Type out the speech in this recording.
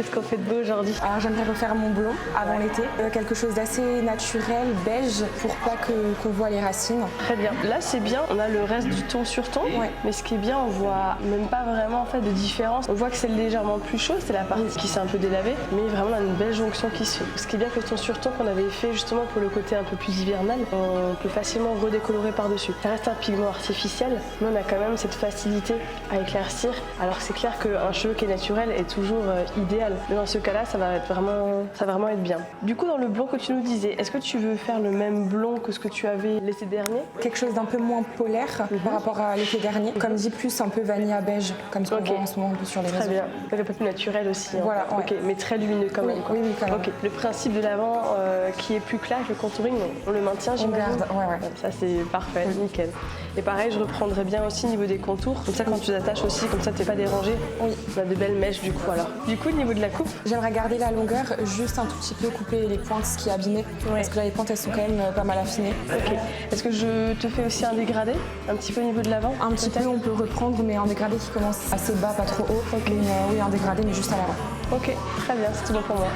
Qu'est-ce qu'on fait de beau aujourd'hui? Alors j'aimerais refaire mon blond avant l'été, quelque chose d'assez naturel, beige, pour pas qu'on voit les racines. Très bien. Là c'est bien, on a le reste du ton sur ton, mais ce qui est bien, on voit même pas vraiment en fait de différence. On voit que c'est légèrement plus chaud, c'est la partie qui s'est un peu délavée, mais vraiment on a une belle jonction qui se fait. Ce qui est bien que le ton sur ton qu'on avait fait justement pour le côté un peu plus hivernal, on peut facilement redécolorer par-dessus. Ça reste un pigment artificiel, mais on a quand même cette facilité à éclaircir, alors que c'est clair qu'un cheveu qui est naturel est toujours idéal. Mais dans ce cas-là, ça va vraiment être bien. Du coup, dans le blond que tu nous disais, est-ce que tu veux faire le même blond que ce que tu avais l'été dernier? Quelque chose d'un peu moins polaire par rapport à l'été dernier. Comme dit, plus un peu vanilla beige, comme ce qu'on voit en ce moment un peu sur les réseaux. Très bien. Donc un peu plus naturel aussi. Voilà, Ok, mais très lumineux quand même. Oui, quand même. Ok. Le principe de l'avant qui est plus clair, le contouring, on le maintient, j'imagine. On garde, ouais. Ça c'est parfait, nickel. Et pareil, je reprendrai bien aussi au niveau des contours. Comme ça, quand tu les attaches aussi, comme ça, t'es pas dérangé. Oui. On a de belles mèches du coup alors. Du coup, au niveau de la coupe, j'aimerais garder la longueur, juste un tout petit peu couper les pointes, ce qui est abîmé. Parce que là, les pointes, elles sont quand même pas mal affinées. Ok. Est-ce que je te fais aussi un dégradé, un petit peu au niveau de l'avant? Un petit peu, on peut reprendre, mais un dégradé qui commence assez bas, pas trop haut. Ok. Mais, oui, un dégradé, mais juste à l'avant. Ok, très bien, c'est tout bon pour moi.